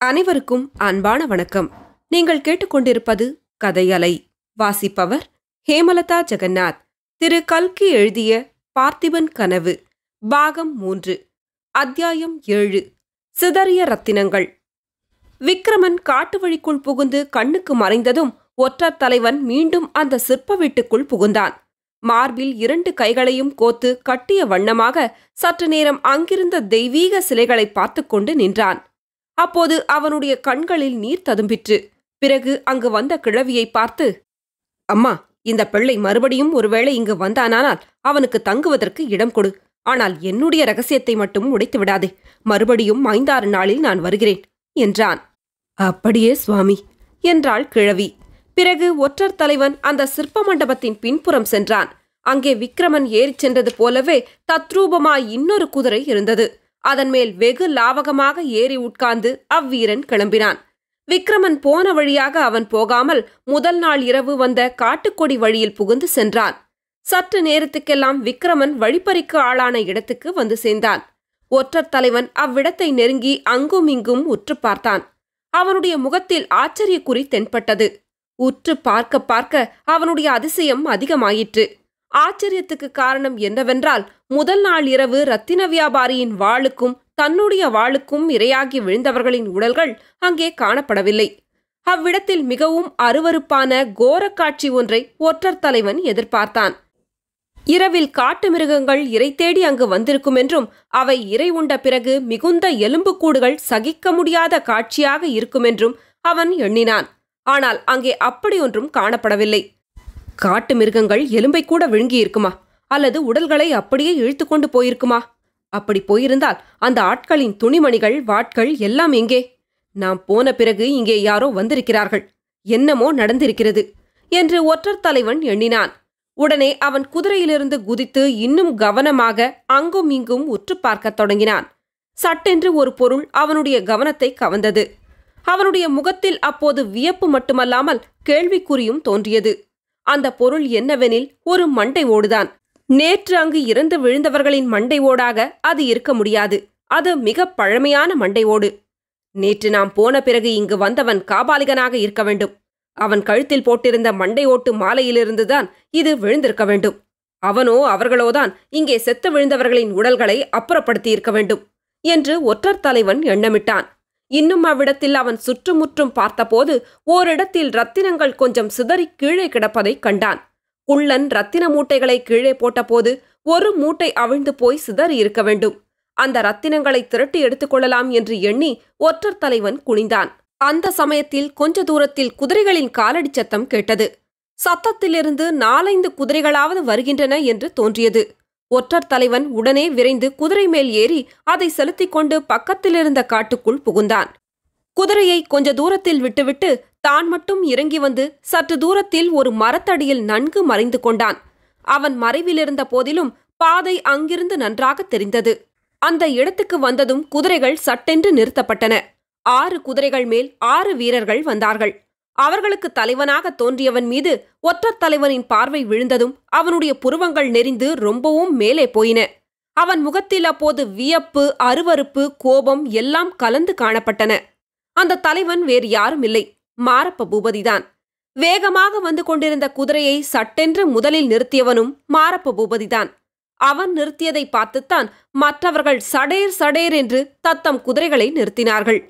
அனைவருக்கும் அன்பான வணக்கம். நீங்கள் கேட்டுக்கொண்டிருப்பது கதையலை. வாசிப்பவர் ஹேமலதா ஜெகநாத். திரு கல்கி எழுதிய பார்த்திபன் கனவு, பாகம் 3, அத்தியாயம் 7, சிதறிய ரத்தினங்கள். விக்ரமன் காட்டு வழிக்குள் புகுந்து கண்ணுக்கு மறைந்ததும் ஒற்றர் தலைவன் மீண்டும் அந்த சிற்ப வீட்டுக்குள் புகுந்தான். மார்பில் 2 கைகளையும் கோத்து கட்டிய வண்ணமாக சற்று நேரம் அங்கிருந்த தெய்வீக சிலைகளை பார்த்து கொண்டு நின்றான். அப்போது அவனுடைய கண்களில் நீர் ததும்பிற்று. பிறகு அங்கு வந்த கிழவியை பார்த்து, அம்மா, இந்த பிள்ளை மறுபடியும் ஒருவேளை இங்கு வந்தானால் அவனுக்கு தங்குவதற்கு இடம் கொடு. ஆனால் என்னுடைய ரகசியத்தை மட்டும் உடைத்து விடாதே. மறுபடியும் 5-6 நாளில் நான் வருகிறேன் என்றான். அப்படியே சுவாமி என்றாள் கிழவி. பிறகு ஒற்றர் தலைவன் அந்த சிற்ப மண்டபத்தின் பின்புறம் சென்றான். அங்கே விக்ரமன் ஏறிச் சென்றது போலவே தத்ரூபமாய் இன்னொரு குதிரை இருந்தது. அதன் மேல் வெகு லாவகமாக ஏறி உட்கார்ந்து அவ்வீரன் கிளம்பினான். விக்ரமன் போன வழியாக அவன் போகாமல் முதல் நாள் இரவு வந்த காட்டுக்கொடி வழியில் புகுந்து சென்றான். சற்று நேரத்துக்கெல்லாம் விக்ரமன் வழிப்பறிக்கு ஆளான இடத்துக்கு வந்து சேர்ந்தான். ஒற்றர் தலைவன் அவ்விடத்தை நெருங்கி அங்கும் இங்கும் உற்று பார்த்தான். அவனுடைய முகத்தில் ஆச்சரியக்குறி தென்பட்டது. உற்று பார்க்க பார்க்க அவனுடைய அதிசயம் அதிகமாயிற்று. ஆச்சரியத்துக்கு காரணம் என்னவென்றால், முதல் நாள் இரவு ரத்தின வியாபாரியின் வாளுக்கும் தன்னுடைய வாளுக்கும் இரையாகி விழுந்தவர்களின் உடல்கள் அங்கே காணப்படவில்லை. அவ்விடத்தில் மிகவும் அருவருப்பான கோரக்காட்சி ஒன்றை ஒற்றர் தலைவன் எதிர்பார்த்தான். இரவில் காட்டு மிருகங்கள் இரை தேடி அங்கு வந்திருக்கும் என்றும் அவை இரை உண்ட பிறகு மிகுந்த எலும்புக்கூடுகள் சகிக்க முடியாத காட்சியாக இருக்குமென்றும் அவன் எண்ணினான். ஆனால் அங்கே அப்படியொன்றும் காணப்படவில்லை. காட்டு மிருகங்கள் எலும்பை கூட விழுங்கி இருக்குமா? அல்லது உடல்களை அப்படியே இழுத்து கொண்டு போயிருக்குமா? அப்படி போயிருந்தால் அந்த ஆட்களின் துணிமணிகள், வாட்கள் எல்லாம் எங்கே? நாம் போன பிறகு இங்கே யாரோ வந்திருக்கிறார்கள். என்னமோ நடந்திருக்கிறது என்று ஒற்றர் தலைவன் எண்ணினான். உடனே அவன் குதிரையிலிருந்து குதித்து இன்னும் கவனமாக அங்கும் இங்கும் உற்று பார்க்கத் தொடங்கினான். சட்டென்று ஒரு பொருள் அவனுடைய கவனத்தை கவர்ந்தது. அவனுடைய முகத்தில் அப்போது வியப்பு மட்டுமல்லாமல் கேள்விக்குறியும் தோன்றியது. அந்த பொருள் என்னவெனில், ஒரு மண்டை ஓடுதான். நேற்று அங்கு இறந்து விழுந்தவர்களின் மண்டை ஓடாக அது இருக்க முடியாது. அது மிக பழமையான மண்டை ஓடு. நேற்று நாம் போன பிறகு இங்கு வந்தவன் காபாலிகனாக இருக்க வேண்டும். அவன் கழுத்தில் போட்டிருந்த மண்டை ஓட்டு மாலையிலிருந்துதான் இது விழுந்திருக்க வேண்டும். அவனோ அவர்களோதான் இங்கே செத்து விழுந்தவர்களின் உடல்களை அப்புறப்படுத்தியிருக்க வேண்டும் என்று ஒற்றர் தலைவன் எண்ணமிட்டான். இன்னும் அவ்விடத்தில் அவன் சுற்றுமுற்றும் பார்த்தபோது ஓரிடத்தில் ரத்தினங்கள் கொஞ்சம் சிதறி கீழே கிடப்பதைக் கண்டான். குள்ளன் ரத்தின மூட்டைகளை கீழே போட்டபோது ஒரு மூட்டை அவிழ்ந்து போய் சிதறி இருக்க வேண்டும். அந்த ரத்தினங்களை திரட்டி எடுத்துக்கொள்ளலாம் என்று எண்ணி ஒற்றர் தலைவன் குனிந்தான். அந்த சமயத்தில் கொஞ்ச தூரத்தில் குதிரைகளின் காலடி சத்தம் கேட்டது. சத்தத்திலிருந்து 4-5 குதிரைகளாவது வருகின்றன என்று தோன்றியது. ஒற்றர் தலைவன் உடனே விரைந்து குதிரை மேல் ஏறி அதை செலுத்திக் கொண்டு பக்கத்திலிருந்த காட்டுக்குள் புகுந்தான். குதிரையை கொஞ்ச தூரத்தில் விட்டுவிட்டு தான் மட்டும் இறங்கி வந்து சற்று தூரத்தில் ஒரு மரத்தடியில் நன்கு மறைந்து கொண்டான். அவன் மறைவிலிருந்த போதிலும் பாதை அங்கிருந்து நன்றாக தெரிந்தது. அந்த இடத்துக்கு வந்ததும் குதிரைகள் சட்டென்று நிறுத்தப்பட்டன. 6 குதிரைகள் மேல் 6 வீரர்கள் வந்தார்கள். அவர்களுக்கு தலைவனாக தோன்றியவன் மீது ஒற்றர் தலைவனின் பார்வை விழுந்ததும் அவனுடைய புருவங்கள் நெறிந்து ரொம்பவும் மேலே போயின. அவன் முகத்தில் அப்போது வியப்பு, அருவருப்பு, கோபம் எல்லாம் கலந்து காணப்பட்டன. அந்த தலைவன் வேறு யாரும் இல்லை, மாரப்ப பூபதிதான். வேகமாக வந்து கொண்டிருந்த குதிரையை சட்டென்று முதலில் நிறுத்தியவனும் மாரப்ப பூபதிதான். அவன் நிறுத்தியதை பார்த்துத்தான் மற்றவர்கள் சடேர் சடேர் என்று தத்தம் குதிரைகளை நிறுத்தினார்கள்.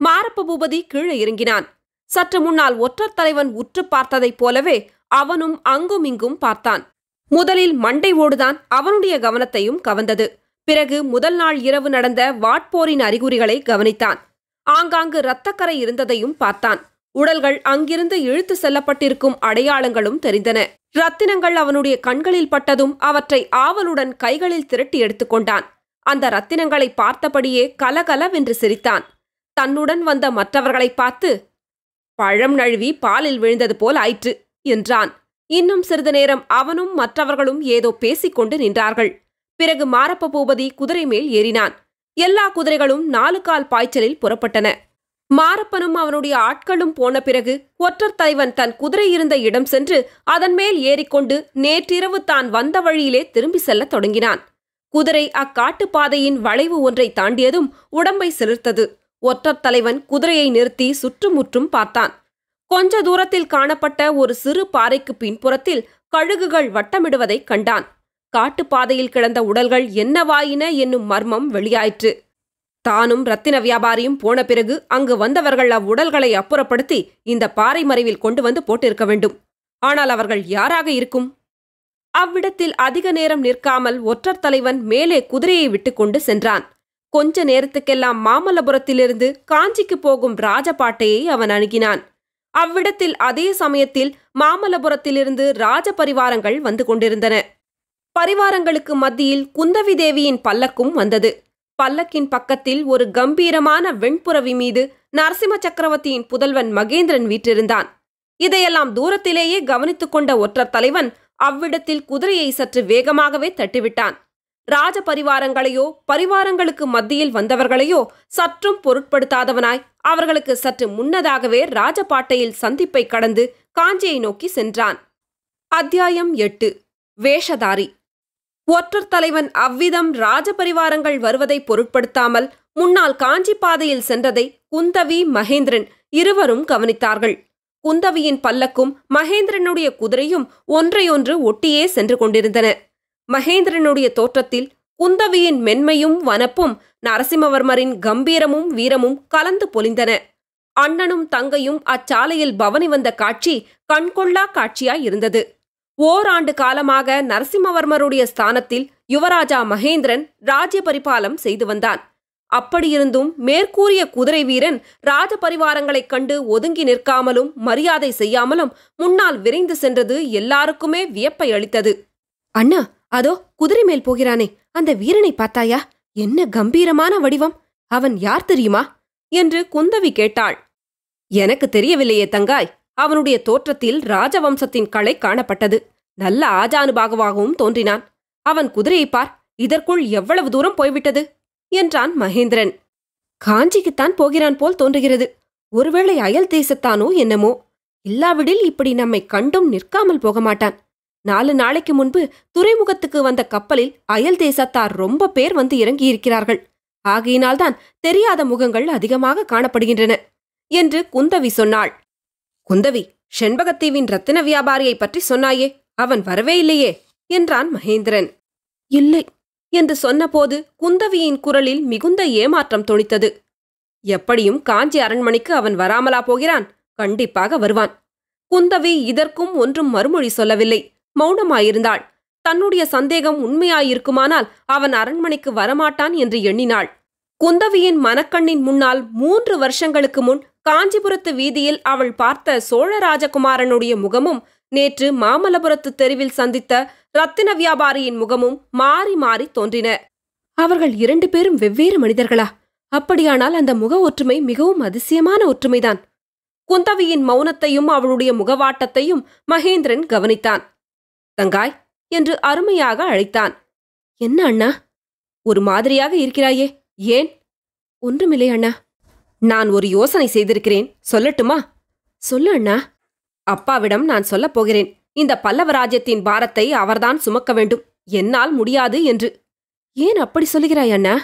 மாரப்ப பூபதி கீழே இறங்கினான். சற்று முன்னால் ஒற்றர் தலைவன் உற்று பார்த்ததைப் போலவே அவனும் அங்கும் இங்கும் பார்த்தான். முதலில் மண்டை ஓடுதான் அவனுடைய கவனத்தையும் கவர்ந்தது. பிறகு முதல் நாள் இரவு நடந்த வாட்போரின் அறிகுறிகளை கவனித்தான். ஆங்காங்கு இரத்தக்கரை இருந்ததையும் பார்த்தான். உடல்கள் அங்கிருந்து இழுத்து செல்லப்பட்டிருக்கும் அடையாளங்களும் தெரிந்தன. ரத்தினங்கள் அவனுடைய கண்களில் பட்டதும் அவற்றை ஆவலுடன் கைகளில் திரட்டி எடுத்துக்கொண்டான். அந்த ரத்தினங்களை பார்த்தபடியே கலகலவென்று சிரித்தான். தன்னுடன் வந்த மற்றவர்களை பார்த்து, பழம் நழுவி பாலில் விழுந்தது போல் ஆயிற்று என்றான். இன்னும் சிறிது நேரம் அவனும் மற்றவர்களும் ஏதோ பேசிக்கொண்டு நின்றார்கள். பிறகு மாரப்ப பூபதி குதிரை மேல் ஏறினான். எல்லா குதிரைகளும் 4 கால் பாய்ச்சலில் புறப்பட்டன. மாரப்பனும் அவனுடைய ஆட்களும் போன பிறகு ஒற்றர் தலைவன் தன் குதிரை இருந்த இடம் சென்று அதன் மேல் ஏறிக்கொண்டு நேற்றிரவு தான் வந்த வழியிலே திரும்பி செல்லத் தொடங்கினான். குதிரை அக்காட்டு பாதையின் வளைவு ஒன்றை தாண்டியதும் உடம்பை சிலிர்த்தது. ஒற்றர் தலைவன் குதிரையை நிறுத்தி சுற்றுமுற்றும் பார்த்தான். கொஞ்ச தூரத்தில் காணப்பட்ட ஒரு சிறு பாறைக்கு பின்புறத்தில் கழுகுகள் வட்டமிடுவதைக் கண்டான். காட்டுப்பாதையில் கிடந்த உடல்கள் என்னவாயின என்னும் மர்மம் வெளியாயிற்று. தானும் ரத்தின வியாபாரியும் போன பிறகு அங்கு வந்தவர்கள் அவ்வுடல்களை அப்புறப்படுத்தி இந்த பாறை மறைவில் கொண்டு வந்து போட்டிருக்க வேண்டும். ஆனால் அவர்கள் யாராக இருக்கும்? அவ்விடத்தில் அதிக நேரம் நிற்காமல் ஒற்றர் தலைவன் மேலே குதிரையை விட்டுக்கொண்டு சென்றான். கொஞ்ச நேரத்துக்கெல்லாம் மாமல்லபுரத்திலிருந்து காஞ்சிக்கு போகும் ராஜபாட்டையை அவன் அணுகினான். அவ்விடத்தில் அதே சமயத்தில் மாமல்லபுரத்திலிருந்து ராஜபரிவாரங்கள் வந்து கொண்டிருந்தன. பரிவாரங்களுக்கு மத்தியில் குந்தவி தேவியின் பல்லக்கும் வந்தது. பல்லக்கின் பக்கத்தில் ஒரு கம்பீரமான வெண்புறவி மீது நரசிம்ம சக்கரவர்த்தியின் புதல்வன் மகேந்திரன் வீற்றிருந்தான். இதையெல்லாம் தூரத்திலேயே கவனித்துக் கொண்ட ஒற்றர் தலைவன் அவ்விடத்தில் குதிரையை சற்று வேகமாகவே தட்டிவிட்டான். ராஜ பரிவாரங்களையோ பரிவாரங்களுக்கு மத்தியில் வந்தவர்களையோ சற்றும் பொருட்படுத்தாதவனாய் அவர்களுக்கு சற்று முன்னதாகவே ராஜபாட்டையில் சந்திப்பை கடந்து காஞ்சியை நோக்கி சென்றான். அத்தியாயம் 8. வேஷதாரி. ஒற்றர் தலைவன் அவ்விதம் ராஜபரிவாரங்கள் வருவதை பொருட்படுத்தாமல் முன்னால் காஞ்சி பாதையில் சென்றதை குந்தவி மகேந்திரன் இருவரும் கவனித்தார்கள். குந்தவியின் பல்லக்கும் மகேந்திரனுடைய குதிரையும் ஒன்றையொன்று ஒட்டியே சென்று கொண்டிருந்தன. மகேந்திரனுடைய தோற்றத்தில் குந்தவியின் மென்மையும் வனப்பும் நரசிம்மவர்மரின் கம்பீரமும் வீரமும் கலந்து பொலிந்தன. அண்ணனும் தங்கையும் அச்சாலையில் பவனி வந்த காட்சி கண்கொள்ளா காட்சியாய் இருந்தது. ஓராண்டு காலமாக நரசிம்மவர்மருடைய ஸ்தானத்தில் யுவராஜா மகேந்திரன் ராஜ்ய பரிபாலம் செய்து வந்தான். அப்படியிருந்தும் மேற்கூறிய குதிரை வீரன் ராஜபரிவாரங்களைக் கண்டு ஒதுங்கி நிற்காமலும் மரியாதை செய்யாமலும் முன்னால் விரைந்து சென்றது எல்லாருக்குமே வியப்பை அளித்தது. அண்ணா, அதோ குதிரை மேல் போகிறானே, அந்த வீரனை பார்த்தாயா? என்ன கம்பீரமான வடிவம்! அவன் யார் தெரியுமா என்று குந்தவி கேட்டாள். எனக்கு தெரியவில்லையே தங்காய். அவனுடைய தோற்றத்தில் ராஜவம்சத்தின் களை காணப்பட்டது. நல்ல ஆஜானுபாகுவாகவும் தோன்றினான். அவன் குதிரையை பார், இதற்குள் எவ்வளவு தூரம் போய்விட்டது என்றான் மகேந்திரன். காஞ்சிக்குத்தான் போகிறான் போல் தோன்றுகிறது. ஒருவேளை அயல் தேசத்தானோ என்னமோ. இல்லாவிடில் இப்படி நம்மை கண்டும் நிற்காமல் போக மாட்டான். 4 நாளைக்கு முன்பு துறைமுகத்துக்கு வந்த கப்பலில் அயல் தேசத்தார் ரொம்ப பேர் வந்து இறங்கியிருக்கிறார்கள். ஆகையினால்தான் தெரியாத முகங்கள் அதிகமாக காணப்படுகின்றன என்று குந்தவி சொன்னாள். குந்தவி, செண்பகத்தீவின் ரத்தின வியாபாரியை பற்றி சொன்னாயே, அவன் வரவே இல்லையே என்றான் மகேந்திரன். இல்லை என்று சொன்னபோது குந்தவியின் குரலில் மிகுந்த ஏமாற்றம் தொனித்தது. எப்படியும் காஞ்சி அரண்மனைக்கு அவன் வராமலா போகிறான்? கண்டிப்பாக வருவான். குந்தவி இதற்கும் ஒன்றும் மறுமொழி சொல்லவில்லை. மௌனமாயிருந்தாள். தன்னுடைய சந்தேகம் உண்மையாயிருக்குமானால் அவன் அரண்மனைக்கு வரமாட்டான் என்று எண்ணினாள். குந்தவியின் மனக்கண்ணின் முன்னால் 3 வருஷங்களுக்கு முன் காஞ்சிபுரத்து வீதியில் அவள் பார்த்த சோழ ராஜகுமாரனுடைய முகமும் நேற்று மாமல்லபுரத்து தெருவில் சந்தித்த ரத்தின வியாபாரியின் முகமும் மாறி மாறி தோன்றின. அவர்கள் 2 பேரும் வெவ்வேறு மனிதர்களா? அப்படியானால் அந்த முக ஒற்றுமை மிகவும் அதிசயமான ஒற்றுமைதான். குந்தவியின் மௌனத்தையும் அவளுடைய முகவாட்டத்தையும் மகேந்திரன் கவனித்தான். தங்காய் என்று அருமையாக அழைத்தான். என்ன அண்ணா, ஒரு மாதிரியாக இருக்கிறாயே, ஏன்? ஒன்றுமில்லை அண்ணா. நான் ஒரு யோசனை செய்திருக்கிறேன், சொல்லட்டுமா? சொல்லு அண்ணா. அப்பாவிடம் நான் சொல்லப் போகிறேன். இந்த பல்லவ ராஜ்யத்தின் பாரத்தை அவர்தான் சுமக்க வேண்டும், என்னால் முடியாது என்று. ஏன் அப்படி சொல்லுகிறாய் அண்ணா?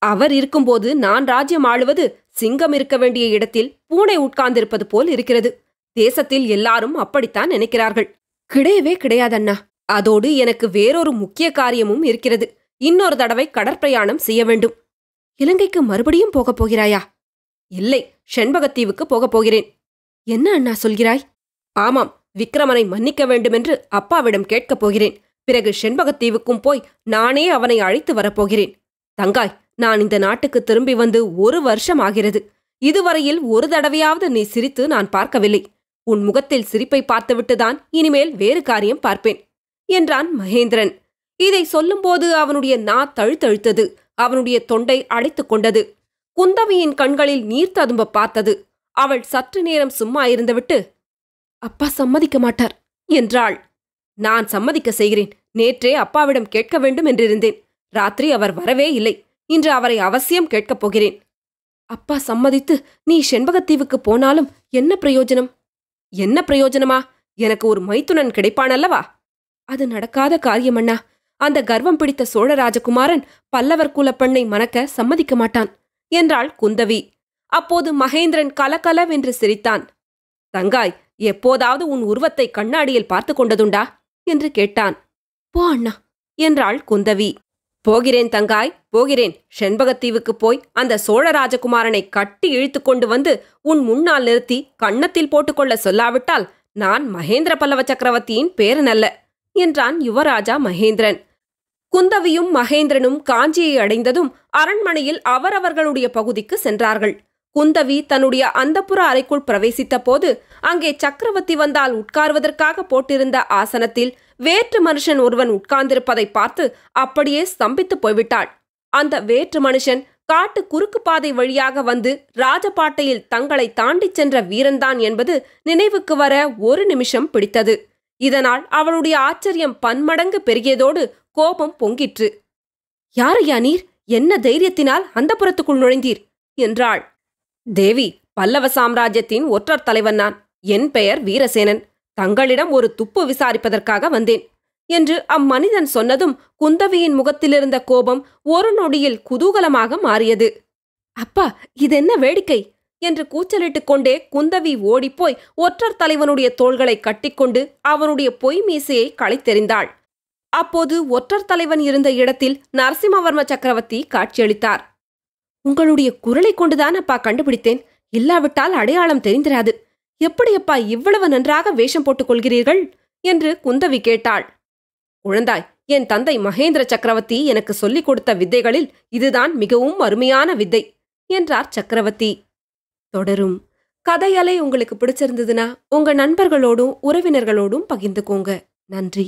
அவர் இருக்கும்போது நான் ராஜ்யம் ஆளுவது சிங்கம் இருக்க வேண்டிய இடத்தில் பூனை உட்கார்ந்திருப்பது போல் இருக்கிறது. தேசத்தில் எல்லாரும் அப்படித்தான் நினைக்கிறார்கள். கிடையவே கிடையாதண்ணா. அதோடு எனக்கு வேறொரு முக்கிய காரியமும் இருக்கிறது. இன்னொரு தடவை கடற்பிரயாணம் செய்ய வேண்டும். இலங்கைக்கு மறுபடியும் போகப் போகிறாயா? இல்லை, செண்பகத்தீவுக்கு போகப் போகிறேன். என்ன அண்ணா சொல்கிறாய்? ஆமாம், விக்ரமனை மன்னிக்க வேண்டுமென்று அப்பாவிடம் கேட்கப் போகிறேன். பிறகு செண்பகத்தீவுக்கும் போய் நானே அவனை அழைத்து வரப்போகிறேன். தங்காய், நான் இந்த நாட்டுக்கு திரும்பி வந்து 1 வருஷம் ஆகிறது. இதுவரையில் ஒரு தடவையாவது நீ சிரித்து நான் பார்க்கவில்லை. உன் முகத்தில் சிரிப்பை பார்த்துவிட்டுதான் இனிமேல் வேறு காரியம் பார்ப்பேன் என்றான் மகேந்திரன். இதை சொல்லும்போது அவனுடைய நா தழுத்தழுத்தது. அவனுடைய தொண்டை அடைத்துக் கொண்டது. குந்தவியின் கண்களில் நீர் ததும்ப பார்த்தது. அவள் சற்று நேரம் சும்மா இருந்துவிட்டு, அப்பா சம்மதிக்க மாட்டார் என்றாள். நான் சம்மதிக்க செய்கிறேன். நேற்றே அப்பாவிடம் கேட்க வேண்டும் என்றிருந்தேன். ராத்திரி அவர் வரவே இல்லை. இன்று அவரை அவசியம் கேட்கப் போகிறேன். அப்பா சம்மதித்து நீ செண்பகத்தீவுக்கு போனாலும் என்ன பிரயோஜனம்? என்ன பிரயோஜனமா? எனக்கு ஒரு மைத்துனன் கிடைப்பானல்லவா? அது நடக்காத காரியமண்ணா. அந்த கர்வம் பிடித்த சோழ ராஜகுமாரன் பல்லவர் குல பெண்ணை மணக்க சம்மதிக்க மாட்டான் என்றாள் குந்தவி. அப்போது மகேந்திரன் கலகலவென்று சிரித்தான். தங்காய், எப்போதாவது உன் உருவத்தை கண்ணாடியில் பார்த்து கொண்டதுண்டா என்று கேட்டான். போ அண்ணா என்றாள் குந்தவி. போகிறேன் தங்காய், போகிறேன். செண்பகத்தீவுக்குப் போய் அந்த சோழ ராஜகுமாரனை கட்டி இழுத்து கொண்டு வந்து உன் முன்னால் நிறுத்தி கன்னத்தில் போட்டுக்கொள்ள சொல்லாவிட்டால் நான் மகேந்திர பல்லவ சக்கரவர்த்தியின் பேரனல்ல என்றான் யுவராஜா மகேந்திரன். குந்தவியும் மகேந்திரனும் காஞ்சியை அடைந்ததும் அரண்மனையில் அவரவர்களுடைய பகுதிக்கு சென்றார்கள். குந்தவி தன்னுடைய அந்தப்புற அறைக்குள் பிரவேசித்த போது அங்கே சக்கரவர்த்தி வந்தால் உட்கார்வதற்காக போட்டிருந்த ஆசனத்தில் வேற்று மனுஷன் ஒருவன் உட்கார்ந்திருப்பதை பார்த்து அப்படியே ஸ்தம்பித்து போய்விட்டாள். அந்த வேற்று மனுஷன் காட்டு குறுக்கு பாதை வழியாக வந்து ராஜபாட்டையில் தங்களை தாண்டிச் சென்ற வீரன்தான் என்பது நினைவுக்கு வர ஒரு நிமிஷம் பிடித்தது. இதனால் அவளுடைய ஆச்சரியம் பன்மடங்கு பெருகியதோடு கோபம் பொங்கிற்று. யாரையா நீர்? என்ன தைரியத்தினால் அந்த புறத்துக்குள் நுழைந்தீர் என்றாள். தேவி, பல்லவ சாம்ராஜ்யத்தின் ஒற்றர் தலைவன் நான். என் பெயர் வீரசேனன். தங்களிடம் ஒரு துப்பு விசாரிப்பதற்காக வந்தேன் என்று அம்மனிதன் சொன்னதும் குந்தவியின் முகத்திலிருந்த கோபம் ஒரு நொடியில் குதூகலமாக மாறியது. அப்பா, இதென்ன வேடிக்கை என்று கூச்சலிட்டுக் கொண்டே குந்தவி ஓடிப்போய் ஒற்றர் தலைவனுடைய தோள்களை கட்டிக்கொண்டு அவனுடைய பொய் மீசையை களைத்தெறிந்தாள். அப்போது ஒற்றர் தலைவன் இருந்த இடத்தில் நரசிம்மவர்ம சக்கரவர்த்தி காட்சியளித்தார். உங்களுடைய குரலை கொண்டுதான் அப்பா கண்டுபிடித்தேன். இல்லாவிட்டால் அடையாளம் தெரிந்திராது. எப்படியப்பா இவ்வளவு நன்றாக வேஷம் போட்டுக் கொள்கிறீர்கள் என்று குந்தவி கேட்டாள். குழந்தாய், என் தந்தை மகேந்திர சக்கரவர்த்தி எனக்கு சொல்லிக் கொடுத்த வித்தைகளில் இதுதான் மிகவும் அருமையான வித்தை என்றார் சக்கரவர்த்தி. தொடரும். கதையலை உங்களுக்கு பிடிச்சிருந்ததுன்னா உங்க நண்பர்களோடும் உறவினர்களோடும் பகிர்ந்துக்கோங்க. நன்றி.